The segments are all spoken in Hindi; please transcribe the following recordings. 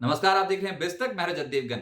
नमस्कार, आप देख रहे हैं बिस्तक। मैं रजत देवगन।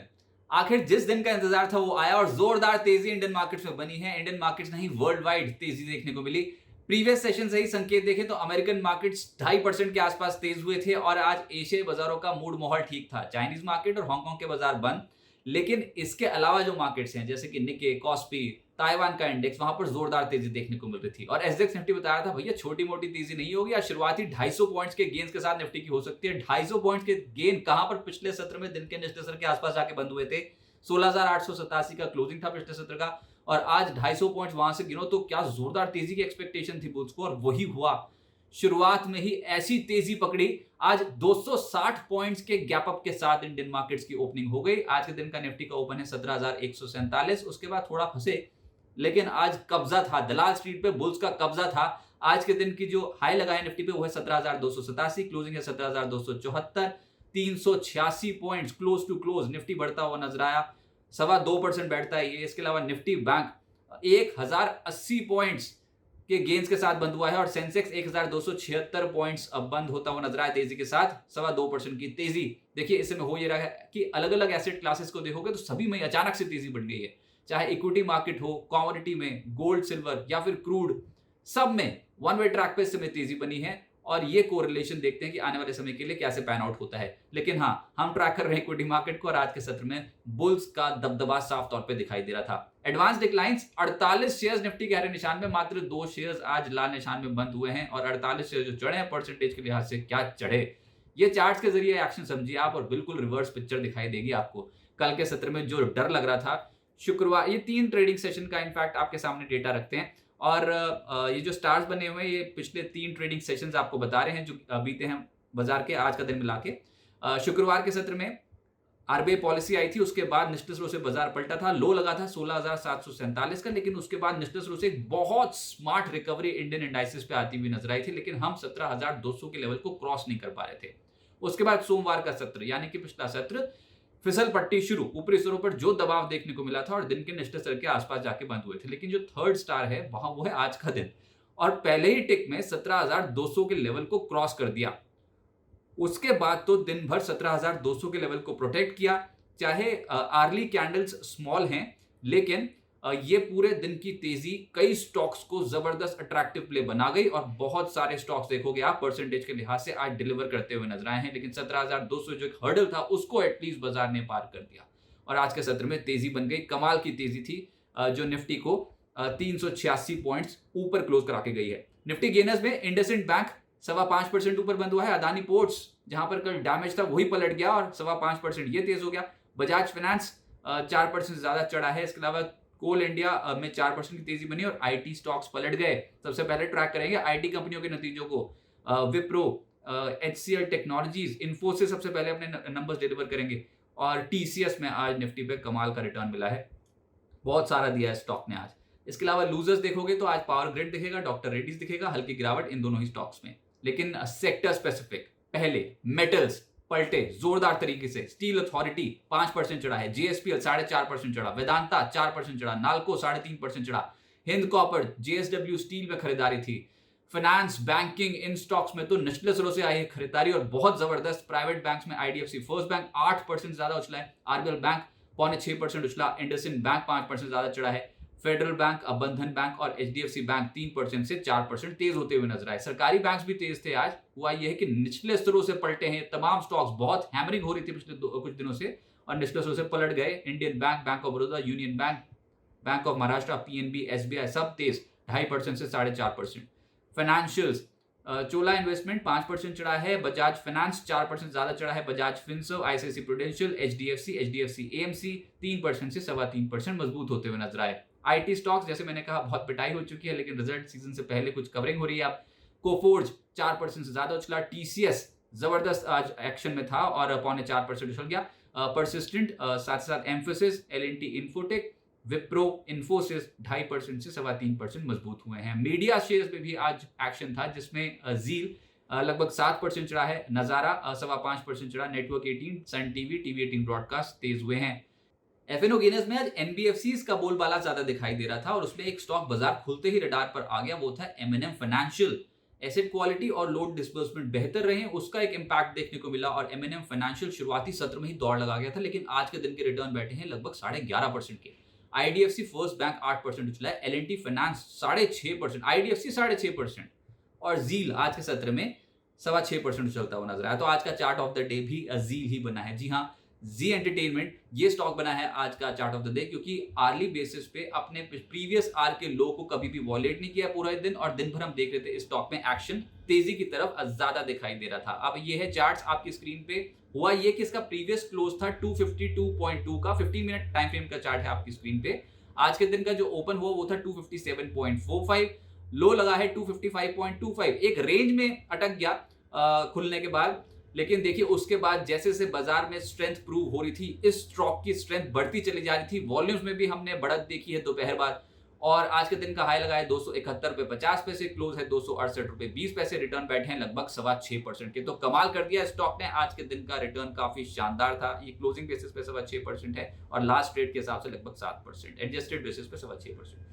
आखिर जिस दिन का इंतजार था वो आया और जोरदार तेजी इंडियन मार्केट्स में बनी है। इंडियन मार्केट्स नहीं, वर्ल्ड वाइड तेजी देखने को मिली। प्रीवियस सेशन से ही संकेत देखें तो अमेरिकन मार्केट्स 2.5% के आसपास तेज हुए थे और आज एशियाई बाजारों का मूड माहौल ठीक था। चाइनीज मार्केट और हांगकांग के बाजार बंद, लेकिन इसके अलावा जो मार्केट्स हैं जैसे कि निके, कॉस्पी, ताइवान का इंडेक्स, वहां पर जोरदार तेजी देखने को मिल रही थी। और एसजेक्स निफ्टी बता रहा था भैया छोटी मोटी तेजी नहीं होगी, आज शुरुआती 250 पॉइंट्स के गेन्स के साथ निफ्टी की हो सकती है। 250 पॉइंट्स के गेन कहां पर, पिछले सत्र में दिन के निचले स्तर के आसपास जाके बंद हुए थे। 16,887 का क्लोजिंग था पिछले सत्र का और आज 250 पॉइंट्स वहां से गिनो तो क्या जोरदार तेजी की एक्सपेक्टेशन थी बुल्स को, और वही हुआ। शुरुआत में ही ऐसी तेजी पकड़ी, आज 260 पॉइंट्स के गैप अप के साथ इंडियन मार्केट्स की ओपनिंग हो गई। आज के दिन का निफ्टी का ओपन है 17,147, उसके बाद थोड़ा फंसे, लेकिन आज कब्जा था। दलाल स्ट्रीट पे बुल्स का कब्जा था। आज के दिन की जो हाई लगा है निफ्टी पे वो है 17,287, क्लोजिंग है 17,274, 386 points close to close Nifty बढ़ता हुआ नजर आया। 2.25% बैठता है ये। इसके अलावा निफ्टी बैंक 1,080 पॉइंट्स के गेंस के साथ बंद हुआ है और सेंसेक्स 1,276 पॉइंट्स अब बंद होता हुआ नजर आया तेजी के साथ 2.25% की तेजी। देखिए इसमें हो ये रहा है कि अलग अलग एसेट क्लासेस को देखोगे तो सभी में अचानक से तेजी बढ़ गई है। चाहे इक्विटी मार्केट हो, कमोडिटी में, गोल्ड सिल्वर या फिर क्रूड, सब में वन वे ट्रैक पे इस समय तेजी बनी है। और ये कोरिलेशन देखते हैं कि आने वाले समय के लिए कैसे पैन आउट होता है। लेकिन हाँ, हम ट्रैक कर रहे हैं इक्विटी मार्केट को और आज के सत्र में बुल्स का दबदबा साफ तौर पे दिखाई दे रहा था। एडवांस डिक्लाइंस 48 शेयर्स निफ्टी के हरे निशान में, मात्र 2 शेयर्स आज लाल निशान में बंद हुए हैं और 48 शेयर जो चढ़े हैं परसेंटेज के लिहाज से क्या चढ़े। ये चार्ट्स के जरिए एक्शन समझिए आप और बिल्कुल रिवर्स पिक्चर दिखाई देगी आपको। कल के सत्र में जो डर लग रहा था, शुक्रवार ये 3 ट्रेडिंग सेशन का इनफैक्ट आपके सामने डेटा रखते हैं और ये जो स्टार्स बने हुए हैं ये पिछले 3 ट्रेडिंग सेशंस आपको बता रहे हैं जो बीते हैं बाजार के, आज का दिन मिला के। शुक्रवार के सत्र में आरबीआई पॉलिसी आई थी, उसके बाद निचले स्तर से बाजार पलटा था। लो लगा था 16,747 का, लेकिन उसके बाद निचले स्तर से एक बहुत स्मार्ट रिकवरी इंडियन इंडाइसेस पे आती हुई नजर आई थी, लेकिन हम 17,200 के लेवल को क्रॉस नहीं कर पा रहे थे। उसके बाद सोमवार का सत्र यानी कि पिछला सत्र, फिसल पट्टी शुरू, ऊपरी स्तरों पर जो दबाव देखने को मिला था और दिन के निचले स्तर के आसपास जाके बंद हुए थे। लेकिन जो थर्ड स्टार है वहां वो है आज का दिन, और पहले ही टिक में 17,200 के लेवल को क्रॉस कर दिया। उसके बाद तो दिन भर 17,200 के लेवल को प्रोटेक्ट किया। चाहे आर्ली कैंडल्स स्मॉल हैं, लेकिन ये पूरे दिन की तेजी कई स्टॉक्स को जबरदस्त अट्रैक्टिव प्ले बना गई और बहुत सारे स्टॉक्स देखोगे आप परसेंटेज के लिहाज से आज डिलीवर करते हुए नजर आए हैं। लेकिन 17,200 जो एक हर्डल था उसको एटलीस्ट बाजार ने पार कर दिया और आज के सत्र में तेजी बन गई। कमाल की तेजी थी जो निफ्टी को 386 पॉइंट्स ऊपर क्लोज करा के गई है। निफ्टी गेनर्स में इंडसइंड बैंक 5.25% ऊपर बंद हुआ है। अदानी पोर्ट्स जहां पर कल डैमेज था वही पलट गया और 5.25% ये तेज हो गया। बजाज फाइनेंस 4% ज्यादा चढ़ा है। इसके अलावा कोल इंडिया में 4% की तेजी बनी और आईटी स्टॉक्स पलट गए। सबसे पहले ट्रैक करेंगे आईटी कंपनियों के नतीजों को। विप्रो, एचसीएल टेक्नोलॉजीज, इन्फोसिस सबसे पहले अपने नंबर्स डिलीवर करेंगे और टीसीएस में आज निफ्टी पे कमाल का रिटर्न मिला है, बहुत सारा दिया है स्टॉक ने आज। इसके अलावा लूजर्स देखोगे तो आज पावर ग्रिड दिखेगा, डॉक्टर रेड्डीज दिखेगा, हल्की गिरावट इन दोनों ही स्टॉक्स में। लेकिन सेक्टर स्पेसिफिक पहले मेटल्स पलटे जोरदार तरीके से। स्टील अथॉरिटी 5% चढ़ा है, जेएसपीएल 4.5% चढ़ा, वेदांता 4% चढ़ा, नाल्को 3.5% चढ़ा, हिंद कॉपर, जेएसडब्ल्यू स्टील में खरीदारी थी। फाइनेंस, बैंकिंग, इन स्टॉक्स में तो निचले स्तरों से आई है खरीदारी और बहुत जबरदस्त। प्राइवेट बैंक्स में आईडीएफसी फर्स्ट बैंक 8% ज्यादा उछला है, आरबीएल बैंक 5.25% उछला, इंडसइंड बैंक 5% ज्यादा चढ़ा है, फेडरल बैंक, बंधन बैंक और एचडीएफसी बैंक 3% से 4% तेज होते हुए नजर आए। सरकारी बैंक्स भी तेज थे आज। हुआ यह है कि निचले स्तरों से पलटे हैं तमाम स्टॉक्स। बहुत हैमरिंग हो रही थी पिछले कुछ दिनों से और निचले स्तरों से पलट गए। Indian bank, bank of Baroda, union bank, bank of Maharashtra, PNB, SBI सब तेज 2.5% से 4.5%। फाइनेंशियल्स, चोला इन्वेस्टमेंट 5% चढ़ा है, बजाज फाइनेंस 4% ज्यादा चढ़ा है, Bajaj Finserv, ICICI Prudential, HDFC AMC 3% से 3.25% मजबूत होते हुए नजर आए। आईटी स्टॉक्स जैसे मैंने कहा बहुत पिटाई हो चुकी है, लेकिन रिजल्ट सीजन से पहले कुछ कवरिंग हो रही है। अब कोफोर्ज 4% से ज्यादा उछला, टीसीएस जबरदस्त आज एक्शन में था और 4.25% उछल गया। परसिस्टेंट, साथ साथ एम्फोसिस, एलएनटी इन्फोटेक, विप्रो, इन्फोसिस 2.5% से 3.25% मजबूत हुए हैं। मीडिया शेयर्स में भी आज एक्शन था जिसमें जील लगभग 7% चढ़ा है, नजारा 5.25% चढ़ा, network 18, Sun TV, TV 18 broadcast तेज हुए हैं। एफएनओ गेनर्स में आज एनबीएफसीज का बोलबाला ज्यादा दिखाई दे रहा था और उसमें एक स्टॉक बाजार खुलते ही रडार पर आ गया, वो था एमएनएम फाइनेंशियल। एसेट क्वालिटी और लोन डिस्बर्समेंट बेहतर रहे, उसका एक इंपैक्ट देखने को मिला और एम फाइनेंशियल शुरुआती सत्र में ही दौड़ लगा गया था, लेकिन आज के दिन के रिटर्न बैठे हैं लगभग 11.5% के। आईडीएफसी फर्स्ट बैंक 8% उछला है, एल&टी फाइनेंस 6.5%, आईडीएफसी 6.5% और जील आज के सत्र में 6.25% उछलता हुआ नजर आया। तो आज का चार्ट ऑफ द डे भी जील ही बना है। जी हाँ, जी एंटरटेनमेंट ये स्टॉक बना है आज का चार्ट ऑफ द डे, क्योंकि आर्ली बेसिस पे अपने प्रीवियस आर के लो को कभी भी वॉलेट नहीं किया पूरा दिन, और दिन भर हम देख रहे थे इस स्टॉक में एक्शन तेजी की तरफ ज्यादा दिखाई दे रहा था। अब ये है चार्ट्स आपकी स्क्रीन पे। हुआ ये कि इसका प्रीवियस क्लोज था 252.2 का, 15 मिनट टाइम फ्रेम का चार्ट है आपकी स्क्रीन पे। आज के दिन का जो ओपन हुआ वो था 257.45, लो लगा है 255.25, एक रेंज में अटक गया खुलने के बाद। लेकिन देखिए उसके बाद जैसे जैसे बाजार में स्ट्रेंथ प्रूव हो रही थी, इस स्टॉक की स्ट्रेंथ बढ़ती चली जा रही थी। वॉल्यूम्स में भी हमने बढ़त देखी है दोपहर बाद, और आज के दिन का हाई लगा है 271.50, क्लोज है 268.20, रिटर्न बैठे हैं लगभग 6.25% के। तो कमाल कर दिया स्टॉक ने। आज के दिन का रिटर्न काफी शानदार था। ये क्लोजिंग बेसिस पे 6.25% है और लास्ट ट्रेड के हिसाब से लगभग 7%, एडजस्टेड बेसिस पे 6.25%।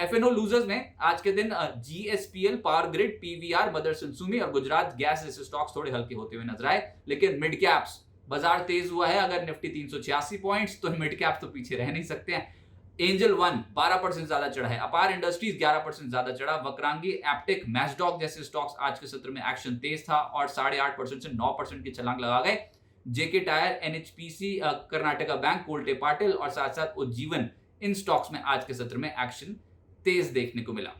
एफएनओ लूजर्स में आज के दिन GSPL, Power Grid, PVR, Motherson Sumi और गुजरात गैस जैसे स्टॉक्स थोड़े हल्के होते हुए नजर आए। लेकिन मिड कैप्स बाजार तेज हुआ है। अगर निफ्टी 386 पॉइंट्स, तो मिड कैप्स तो पीछे रह नहीं सकते हैं। एंजल वन 12% ज्यादा चढ़ा है, अपार इंडस्ट्रीज 11% ज्यादा चढ़ा, वक्रांगी, एप्टिक, मैसडॉक जैसे स्टॉक्स आज के सत्र में एक्शन तेज था और 8.5% से 9% की छलांग लगा गए। JK tyre, NHPC, Karnataka bank, Kolte Patil और साथ साथ उज्जीवन, इन स्टॉक्स में आज के सत्र में एक्शन तेज देखने को मिला।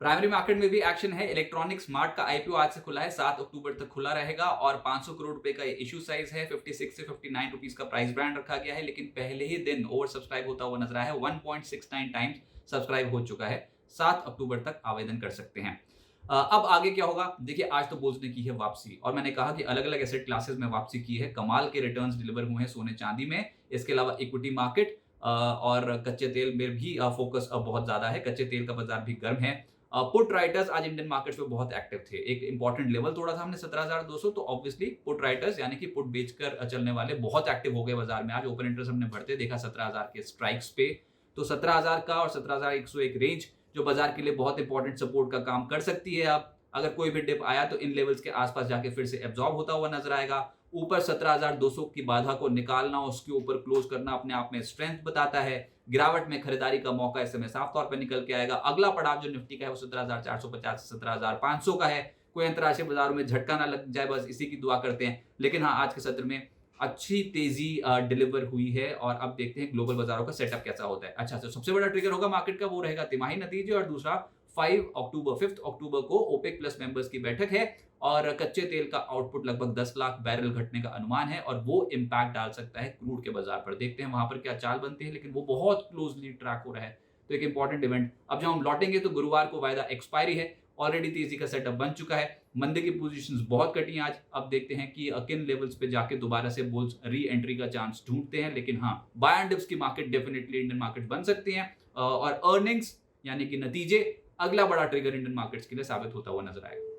प्राइमरी मार्केट में भी एक्शन है। इलेक्ट्रॉनिक स्मार्ट का आईपीओ आज से खुला है, 7 अक्टूबर तक खुला रहेगा और 500 करोड़ रुपए का इश्यू साइज है। 56 से 59 रुपीस का प्राइस बैंड रखा गया है, लेकिन पहले ही दिन ओवर सब्सक्राइब होता हुआ नजर आया है। 1.69 टाइम्स सब्सक्राइब हो चुका है। 7 अक्टूबर तक आवेदन कर सकते हैं। अब आगे क्या होगा, देखिए आज तो बोल्स ने की है वापसी, और मैंने कहा कि अलग अलग एसेट क्लासेस में वापसी की है। कमाल के रिटर्न्स डिलीवर हुए हैं सोने चांदी में। इसके अलावा इक्विटी मार्केट और कच्चे तेल में भी फोकस बहुत ज्यादा है। कच्चे तेल का बाजार भी गर्म है। पुट राइटर्स आज इंडियन मार्केट्स में बहुत एक्टिव थे। एक इंपॉर्टेंट लेवल तोड़ा था हमने 17,200, तो ऑब्वियसली पुट राइटर्स यानी कि पुट बेचकर चलने वाले बहुत एक्टिव हो गए बाजार में। आज ओपन इंटरेस्ट हमने बढ़ते देखा 17,000 के स्ट्राइक्स पे। तो 17,000 का और 17,101 रेंज जो बाजार के लिए बहुत इंपॉर्टेंट सपोर्ट का काम कर सकती है। अब अगर कोई भी डिप आया तो इन लेवल्स के आसपास जाके फिर से एब्जॉर्ब होता हुआ नजर आएगा। ऊपर 17,200 की बाधा को निकालना, उसके ऊपर क्लोज करना अपने आप में स्ट्रेंथ बताता है। गिरावट में खरीदारी का मौका इस समय साफ तौर पर निकल के आएगा। अगला पड़ाव जो निफ्टी का है वो 17,450 से 17,500 का है। कोई अंतरराष्ट्रीय बाजारों में झटका ना लग जाए, बस इसी की दुआ करते हैं। लेकिन हाँ, आज के सत्र में अच्छी तेजी डिलीवर हुई है और अब देखते हैं ग्लोबल बाजारों का सेटअप कैसा होता है। अच्छा, तो सबसे बड़ा ट्रिगर होगा मार्केट का, वो रहेगा तिमाही नतीजे, और दूसरा 5 अक्टूबर को ओपेक प्लस मेंबर्स की बैठक है और कच्चे तेल का आउटपुट लगभग 10 लाख बैरल घटने का अनुमान है और वो इंपैक्ट डाल सकता है क्रूड के बाजार पर। देखते हैं वहां पर क्या चाल बनती है, लेकिन वो बहुत क्लोजली ट्रैक हो रहा है। तो एक इंपॉर्टेंट इवेंट, अब जब हम लौटेंगे तो गुरुवार को वायदा एक्सपायरी है। ऑलरेडी तेजी का सेटअप बन चुका है। मंदी की पोजीशंस बहुत कटी हैं आज। अब देखते हैं कि किन लेवल्स पे जाके दोबारा से बुल्स री एंट्री का चांस ढूंढते हैं। लेकिन हाँ, बाय एंड डिप्स की मार्केट डेफिनेटली इंडियन मार्केट बन सकती है और अर्निंग्स यानी कि नतीजे अगला बड़ा ट्रिगर इंडियन मार्केट्स के लिए साबित होता हुआ नजर आएगा।